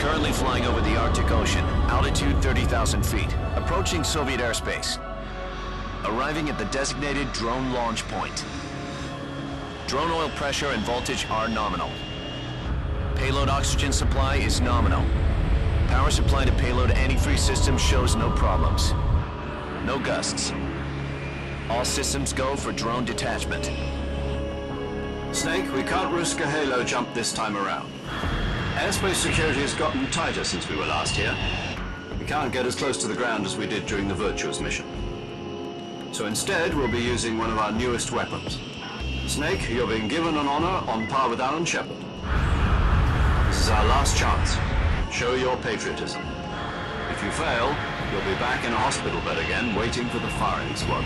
Currently flying over the Arctic Ocean, altitude 30,000 feet, approaching Soviet airspace. Arriving at the designated drone launch point. Drone oil pressure and voltage are nominal. Payload oxygen supply is nominal. Power supply to payload antifreeze system shows no problems. No gusts. All systems go for drone detachment. Snake, we can't risk a halo jump this time around. Airspace security has gotten tighter since we were last here. We can't get as close to the ground as we did during the Virtuous mission. So instead, we'll be using one of our newest weapons. Snake, you're being given an honor on par with Alan Shepard. This is our last chance. Show your patriotism. If you fail, you'll be back in a hospital bed again, waiting for the firing squad.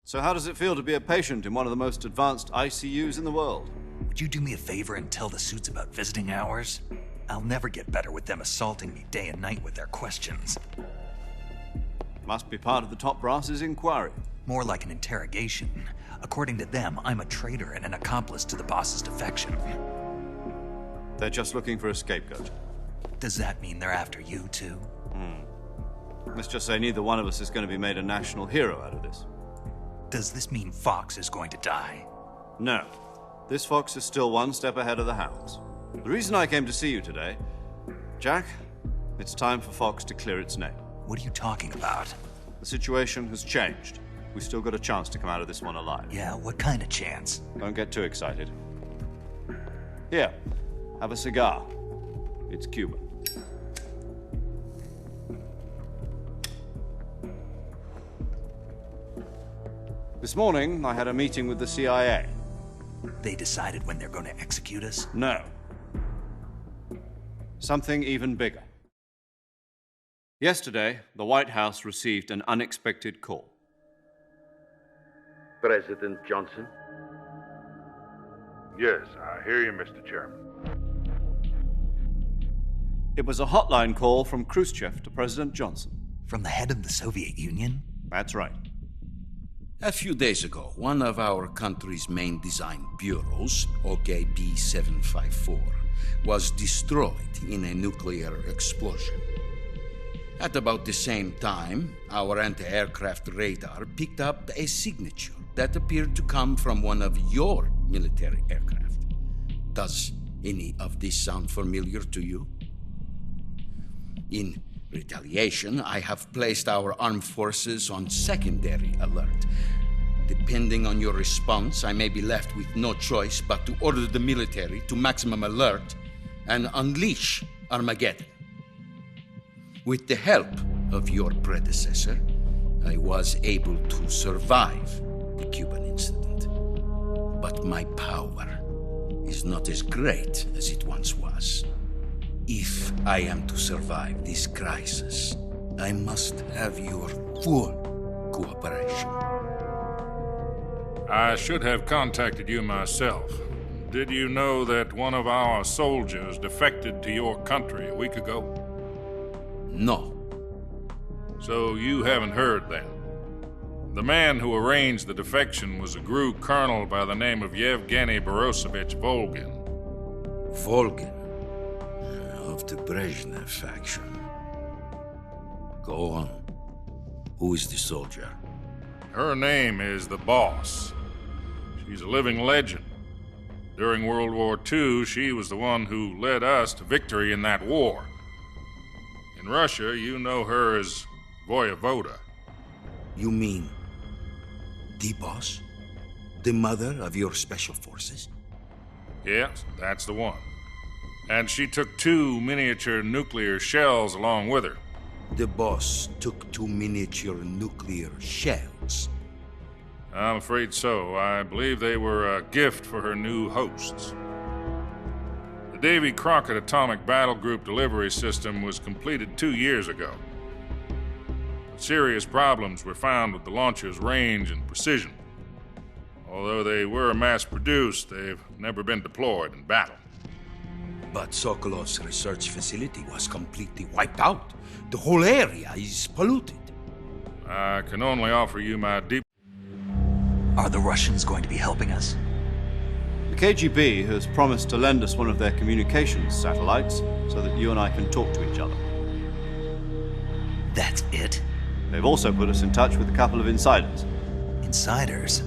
So how does it feel to be a patient in one of the most advanced ICUs in the world? Would you do me a favor and tell the suits about visiting hours? I'll never get better with them assaulting me day and night with their questions. Must be part of the top brass's inquiry. More like an interrogation. According to them, I'm a traitor and an accomplice to the boss's defection. They're just looking for a scapegoat. Does that mean they're after you, too? Let's just say neither one of us is going to be made a national hero out of this. Does this mean Fox is going to die? No. This fox is still one step ahead of the hounds. The reason I came to see you today, Jack, it's time for Fox to clear its name. What are you talking about? The situation has changed. We've still got a chance to come out of this one alive. Yeah, what kind of chance? Don't get too excited. Here, have a cigar. It's Cuban. This morning, I had a meeting with the CIA. They decided when they're going to execute us? No. Something even bigger. Yesterday, the White House received an unexpected call. President Johnson? Yes, I hear you, Mr. Chairman. It was a hotline call from Khrushchev to President Johnson. From the head of the Soviet Union? That's right. A few days ago, one of our country's main design bureaus, OKB 754, was destroyed in a nuclear explosion. At about the same time, our anti-aircraft radar picked up a signature that appeared to come from one of your military aircraft. Does any of this sound familiar to you? In retaliation, I have placed our armed forces on secondary alert. Depending on your response, I may be left with no choice but to order the military to maximum alert and unleash Armageddon. With the help of your predecessor, I was able to survive the Cuban incident. But my power is not as great as it once was. If I am to survive this crisis, I must have your full cooperation. I should have contacted you myself. Did you know that one of our soldiers defected to your country a week ago? No. So you haven't heard then. The man who arranged the defection was a GRU colonel by the name of Yevgeny Borosovich Volgin. Volgin, of the Brezhnev faction. Go on. Who is the soldier? Her name is the Boss. She's a living legend. During World War II, she was the one who led us to victory in that war. In Russia, you know her as Voyevoda. You mean the boss? The mother of your special forces? Yes, that's the one. And she took 2 miniature nuclear shells along with her. The boss took 2 miniature nuclear shells. I'm afraid so. I believe they were a gift for her new hosts. The Davy Crockett Atomic Battle Group delivery system was completed 2 years ago. Serious problems were found with the launcher's range and precision. Although they were mass-produced, they've never been deployed in battle. But Sokolov's research facility was completely wiped out. The whole area is polluted. I can only offer you my deep... Are the Russians going to be helping us? KGB has promised to lend us one of their communications satellites so that you and I can talk to each other. That's it? They've also put us in touch with a couple of insiders. Insiders?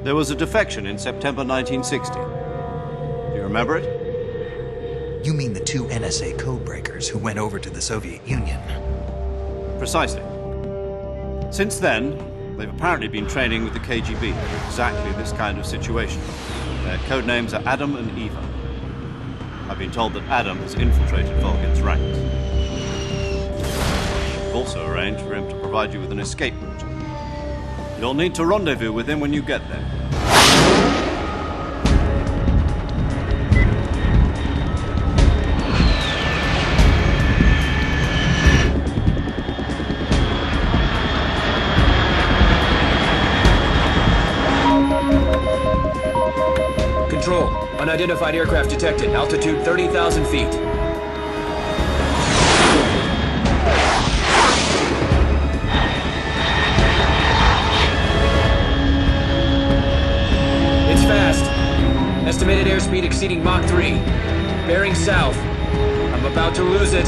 There was a defection in September 1960. Do you remember it? You mean the two NSA codebreakers who went over to the Soviet Union? Precisely. Since then, they've apparently been training with the KGB for exactly this kind of situation. Their code names are Adam and Eva. I've been told that Adam has infiltrated Volgin's ranks. We've also arranged for him to provide you with an escape route. You'll need to rendezvous with him when you get there. Control. Unidentified aircraft detected. Altitude 30,000 feet. It's fast. Estimated airspeed exceeding Mach 3. Bearing south. I'm about to lose it.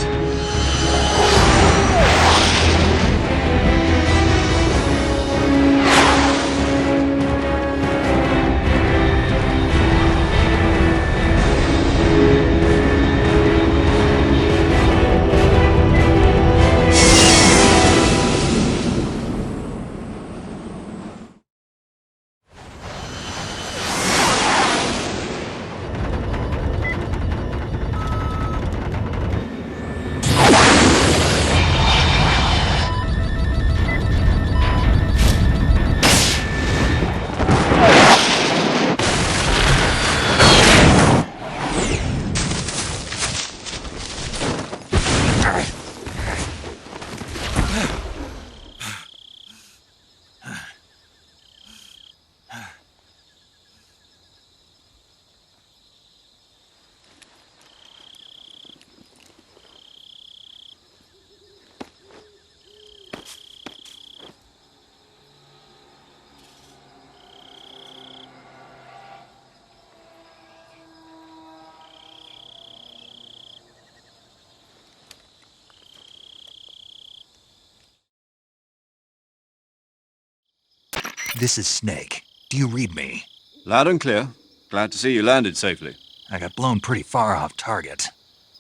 This is Snake. Do you read me? Loud and clear. Glad to see you landed safely. I got blown pretty far off target.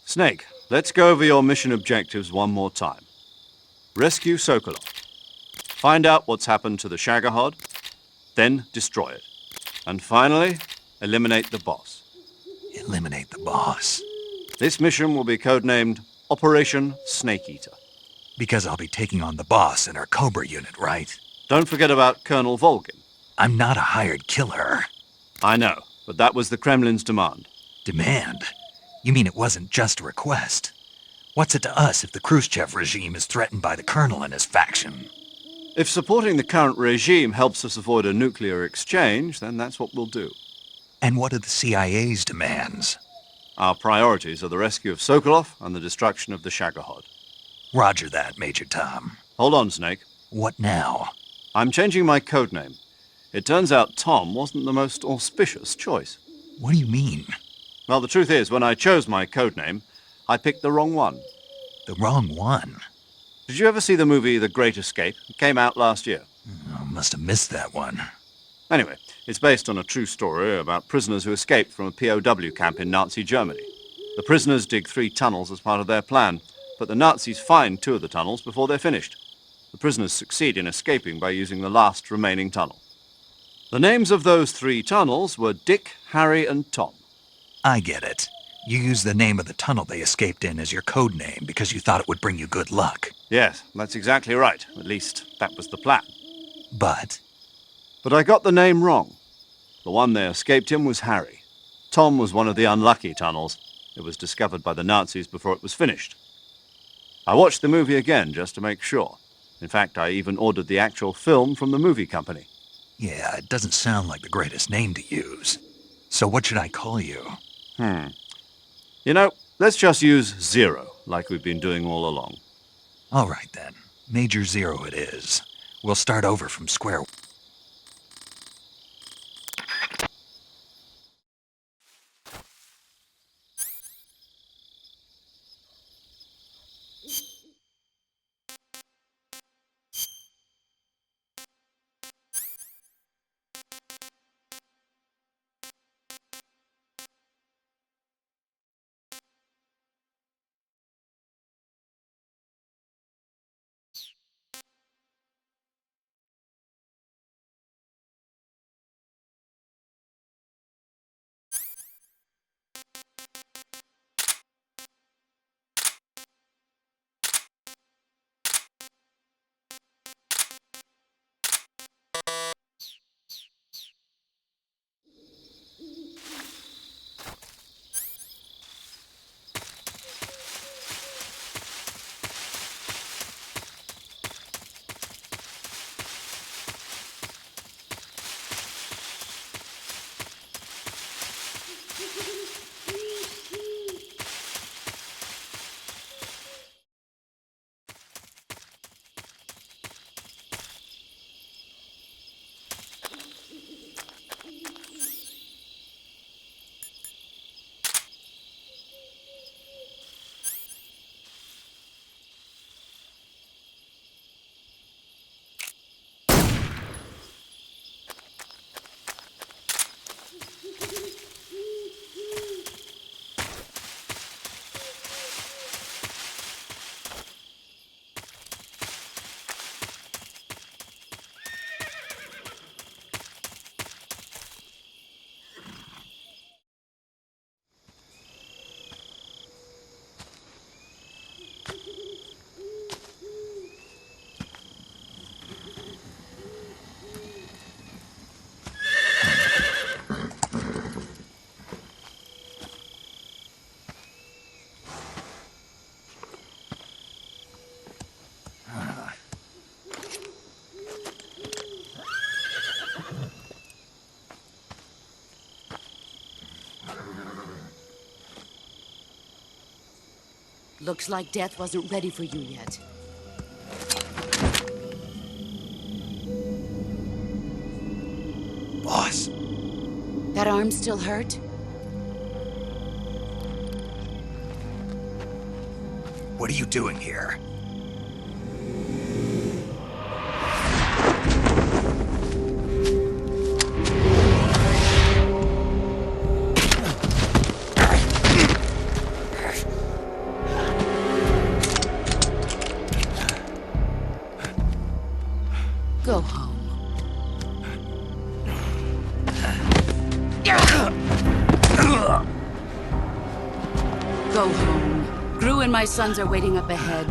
Snake, let's go over your mission objectives one more time. Rescue Sokolov. Find out what's happened to the Shagohod, then destroy it. And finally, eliminate the boss. Eliminate the boss. This mission will be codenamed Operation Snake Eater. Because I'll be taking on the boss in our Cobra unit, right? Don't forget about Colonel Volgin. I'm not a hired killer. I know, but that was the Kremlin's demand. Demand? You mean it wasn't just a request? What's it to us if the Khrushchev regime is threatened by the Colonel and his faction? If supporting the current regime helps us avoid a nuclear exchange, then that's what we'll do. And what are the CIA's demands? Our priorities are the rescue of Sokolov and the destruction of the Shagohod. Roger that, Major Tom. Hold on, Snake. What now? I'm changing my codename. It turns out Tom wasn't the most auspicious choice. What do you mean? Well, the truth is, when I chose my codename, I picked the wrong one. The wrong one? Did you ever see the movie The Great Escape? It came out last year. Oh, must have missed that one. Anyway, it's based on a true story about prisoners who escaped from a POW camp in Nazi Germany. The prisoners dig 3 tunnels as part of their plan, but the Nazis find 2 of the tunnels before they're finished. The prisoners succeed in escaping by using the last remaining tunnel. The names of those 3 tunnels were Dick, Harry, and Tom. I get it. You used the name of the tunnel they escaped in as your code name because you thought it would bring you good luck. Yes, that's exactly right. At least, that was the plan. But But I got the name wrong. The one they escaped in was Harry. Tom was one of the unlucky tunnels. It was discovered by the Nazis before it was finished. I watched the movie again just to make sure. In fact, I even ordered the actual film from the movie company. yeah, it doesn't sound like the greatest name to use. So what should I call you? You know, let's just use Zero, like we've been doing all along. All right then. Major Zero it is. We'll start over from square one. Looks like death wasn't ready for you yet. Boss, That arm still hurt? what are you doing here? Go home. Go home. Gru and my sons are waiting up ahead.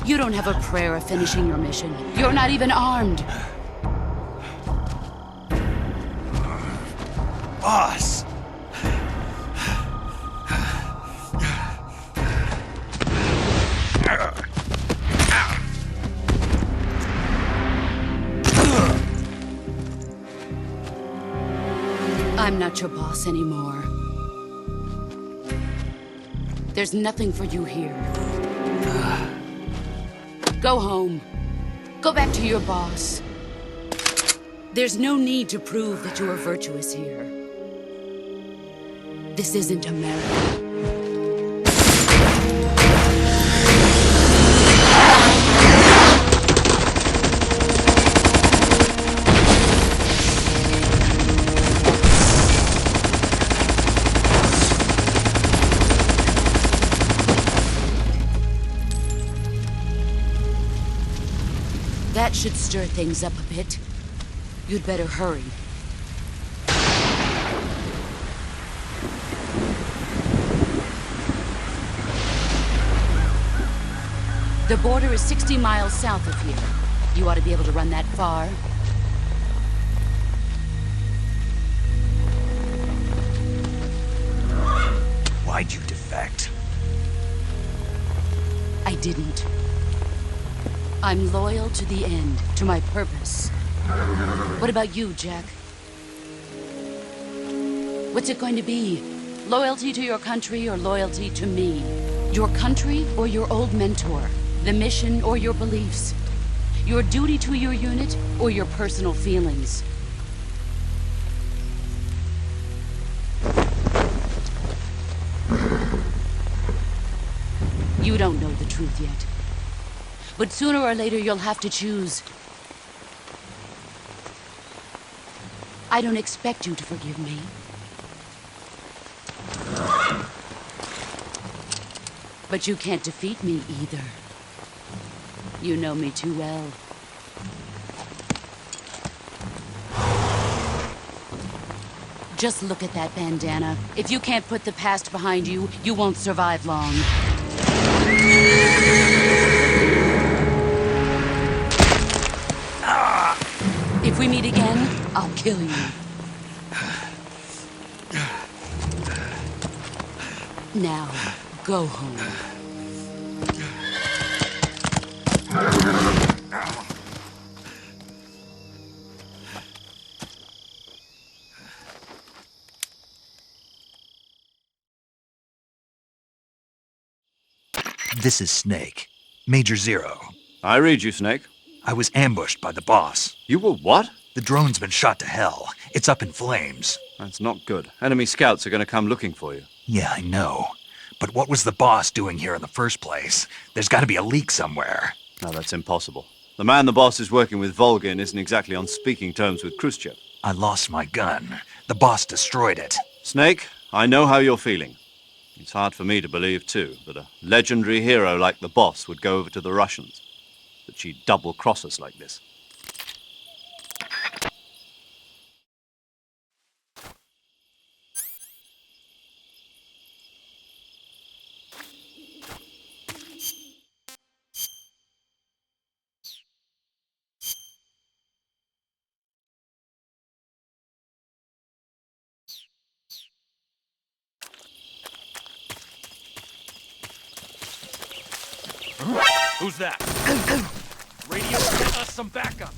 You don't have a prayer of finishing your mission. You're not even armed. Boss! I'm not your boss anymore. There's nothing for you here. Go home. Go back to your boss. There's no need to prove that you are virtuous here. This isn't America. That should stir things up a bit. You'd better hurry. The border is 60 miles south of here. You ought to be able to run that far. Why'd you defect? I didn't. I'm loyal to the end, to my purpose. What about you, Jack? What's it going to be? Loyalty to your country or loyalty to me? Your country or your old mentor? The mission or your beliefs? Your duty to your unit or your personal feelings? You don't know the truth yet. But sooner or later, you'll have to choose. I don't expect you to forgive me. But you can't defeat me either. You know me too well. Just look at that bandana. If you can't put the past behind you, you won't survive long. If we meet again, I'll kill you. Now, go home. This is Snake. Major Zero. I read you, Snake. I was ambushed by the boss. You were what? The drone's been shot to hell. It's up in flames. That's not good. Enemy scouts are going to come looking for you. Yeah, I know. But what was the boss doing here in the first place? There's got to be a leak somewhere. No, that's impossible. The man the boss is working with, Volgin, isn't exactly on speaking terms with Khrushchev. I lost my gun. The boss destroyed it. Snake, I know how you're feeling. It's hard for me to believe, too, that a legendary hero like the boss would go over to the Russians. That she'd double-cross us like this. Who's that? Radio, get us some backup.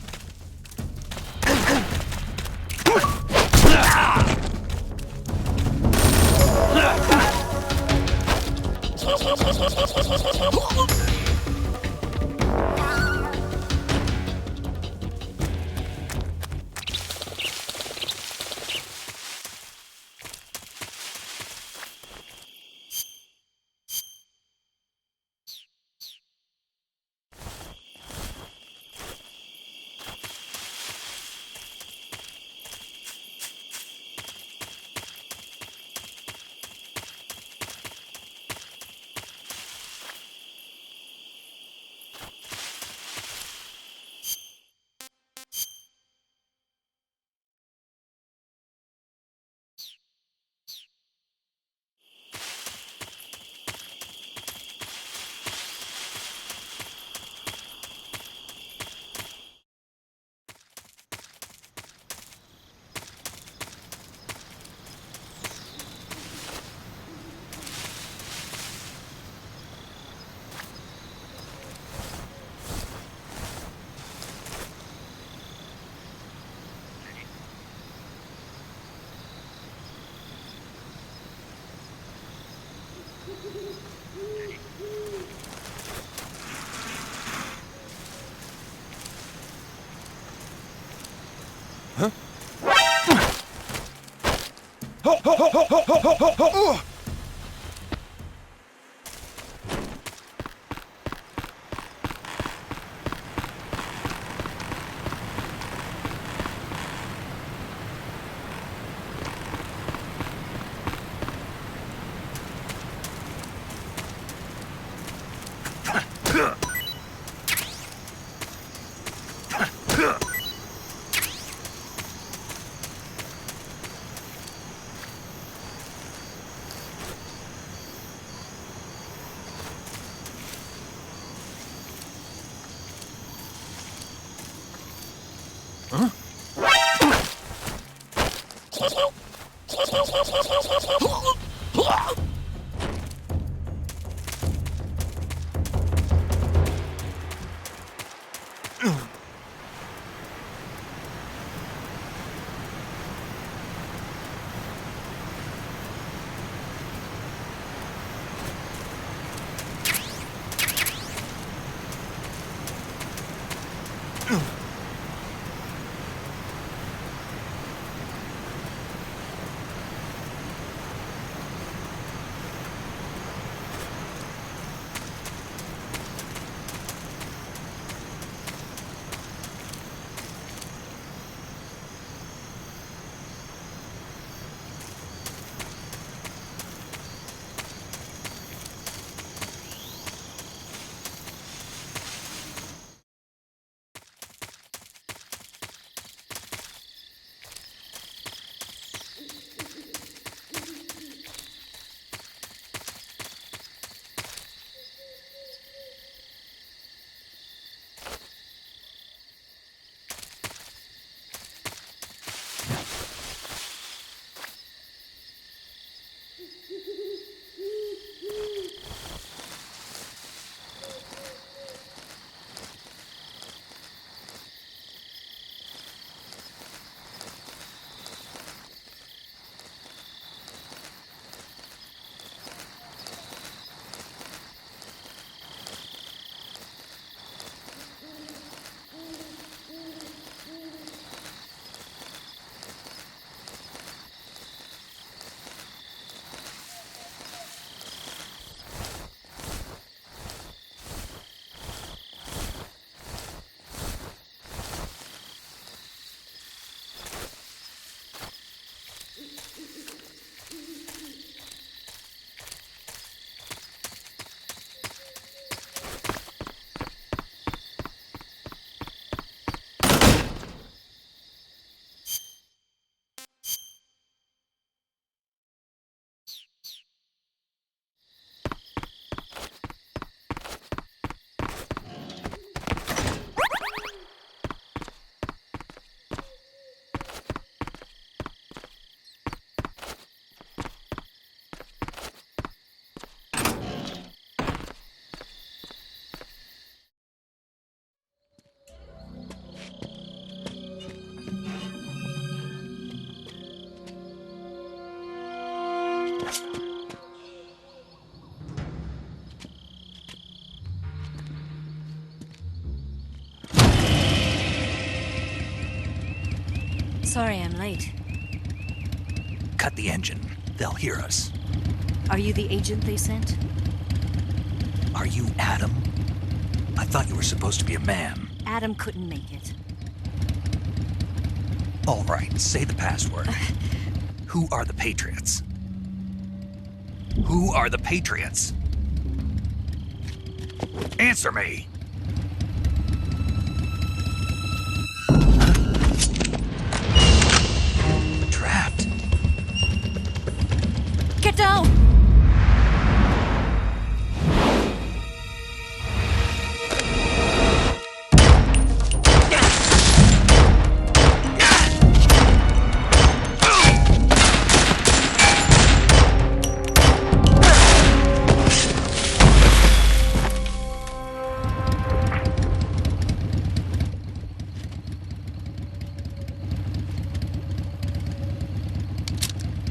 Sorry I'm late. Cut the engine. They'll hear us. Are you the agent they sent? Are you Adam? I thought you were supposed to be a man. Adam couldn't make it. All right, say the password. Who are the Patriots? Who are the Patriots? Answer me! Trapped. Get down!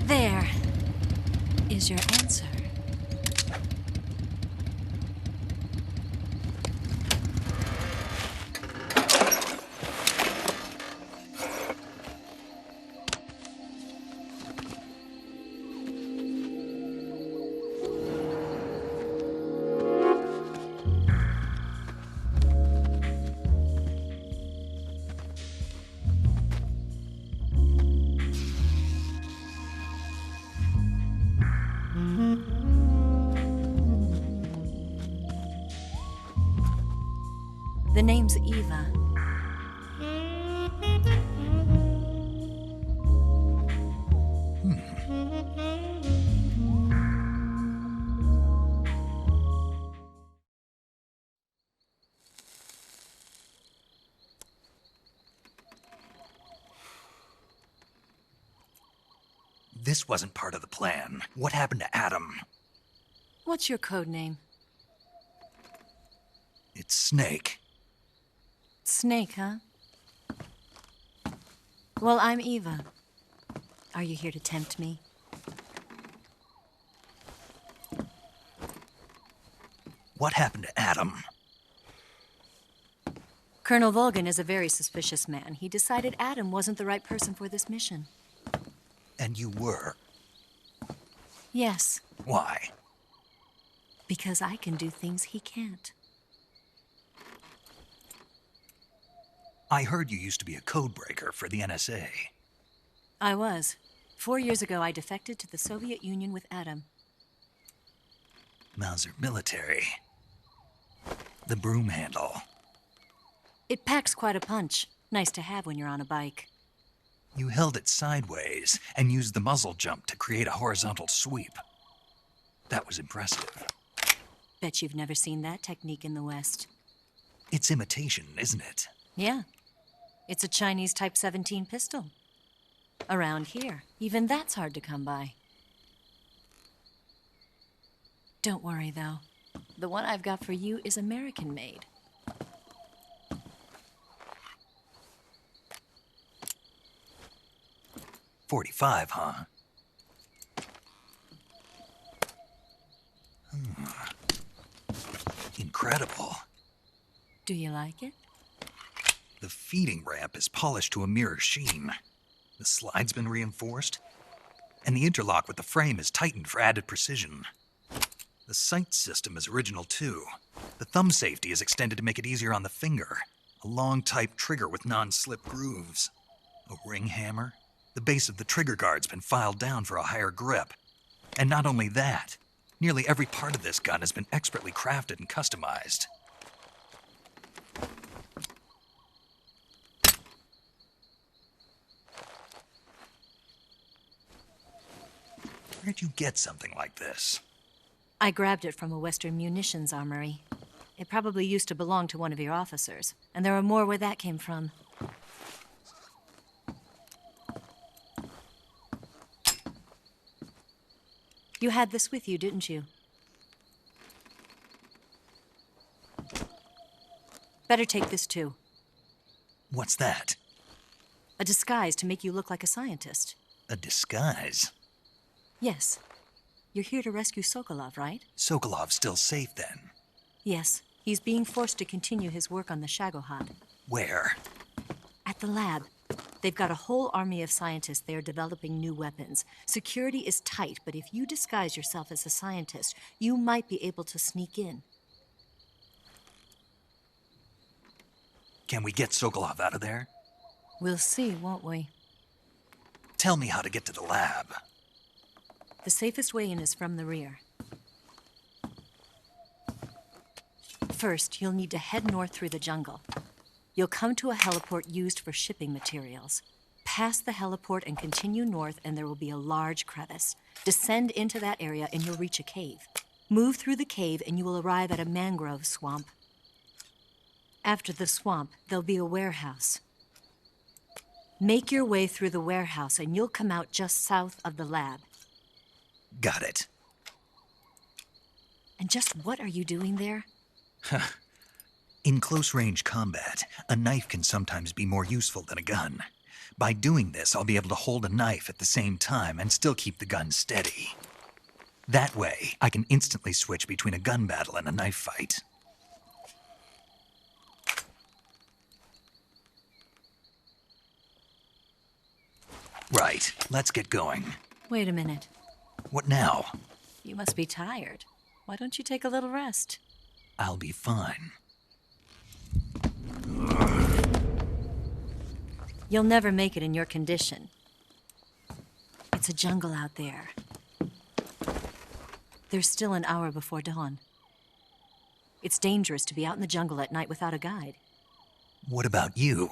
There is your answer. The name's Eva. This wasn't part of the plan. What happened to Adam? What's your code name? It's Snake. Snake, huh? Well, I'm Eva. Are you here to tempt me? What happened to Adam? Colonel Volgin is a very suspicious man. He decided Adam wasn't the right person for this mission. And you were. Yes, Why? because I can do things he can't. I heard you used to be a codebreaker for the NSA. I was. 4 years ago, I defected to the Soviet Union with Adam. Mauser military. The broom handle. It packs quite a punch. Nice to have when you're on a bike. You held it sideways and used the muzzle jump to create a horizontal sweep. That was impressive. Bet you've never seen that technique in the West. It's imitation, isn't it? Yeah. It's a Chinese Type 17 pistol. Around here, even that's hard to come by. Don't worry, though. The one I've got for you is American-made. .45, huh? Incredible. Do you like it? The feeding ramp is polished to a mirror sheen. The slide's been reinforced, and the interlock with the frame is tightened for added precision. The sight system is original too. The thumb safety is extended to make it easier on the finger. A long type trigger with non-slip grooves. A ring hammer. The base of the trigger guard's been filed down for a higher grip. And not only that, nearly every part of this gun has been expertly crafted and customized. Where'd you get something like this? I grabbed it from a Western munitions armory. It probably used to belong to one of your officers, and there are more where that came from. You had this with you, didn't you? Better take this too. What's that? A disguise to make you look like a scientist. A disguise? Yes. You're here to rescue Sokolov, right? Sokolov's still safe then? Yes. He's being forced to continue his work on the Shagohod. Where? At the lab. They've got a whole army of scientists there developing new weapons. Security is tight, but if you disguise yourself as a scientist, you might be able to sneak in. Can we get Sokolov out of there? We'll see, won't we? Tell me how to get to the lab. The safest way in is from the rear. First, you'll need to head north through the jungle. You'll come to a heliport used for shipping materials. Pass the heliport and continue north, and there will be a large crevice. Descend into that area, and you'll reach a cave. Move through the cave, and you will arrive at a mangrove swamp. After the swamp, there'll be a warehouse. Make your way through the warehouse, and you'll come out just south of the lab. Got it. And just what are you doing there? In close-range combat, a knife can sometimes be more useful than a gun. By doing this, I'll be able to hold a knife at the same time and still keep the gun steady. That way, I can instantly switch between a gun battle and a knife fight. Right, let's get going. Wait a minute. What now? You must be tired. Why don't you take a little rest? I'll be fine. You'll never make it in your condition. It's a jungle out there. There's still an hour before dawn. It's dangerous to be out in the jungle at night without a guide. What about you?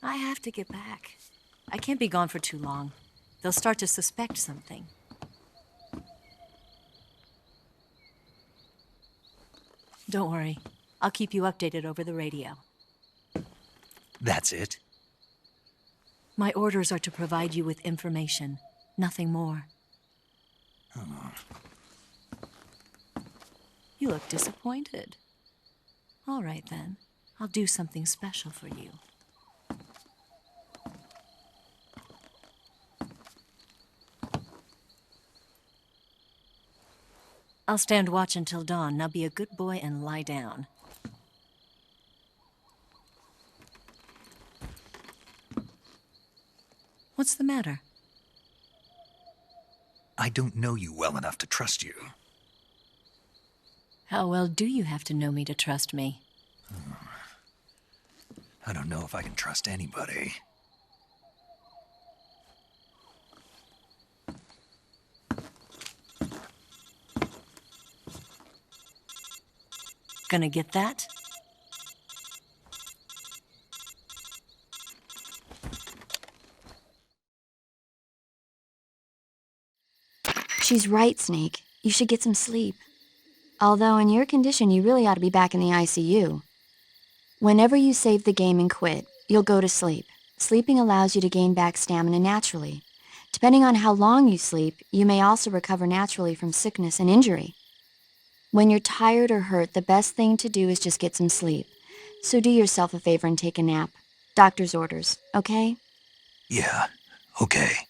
I have to get back. I can't be gone for too long. They'll start to suspect something. Don't worry. I'll keep you updated over the radio. That's it? My orders are to provide you with information, nothing more. Oh. You look disappointed. All right, then. I'll do something special for you. I'll stand watch until dawn. Now be a good boy and lie down. What's the matter? I don't know you well enough to trust you. How well do you have to know me to trust me? I don't know if I can trust anybody. Gonna get that? She's right, Snake. You should get some sleep. Although in your condition, you really ought to be back in the ICU. Whenever you save the game and quit, you'll go to sleep. Sleeping allows you to gain back stamina naturally. Depending on how long you sleep, you may also recover naturally from sickness and injury. When you're tired or hurt, the best thing to do is just get some sleep. So do yourself a favor and take a nap. Doctor's orders, okay? Yeah, okay.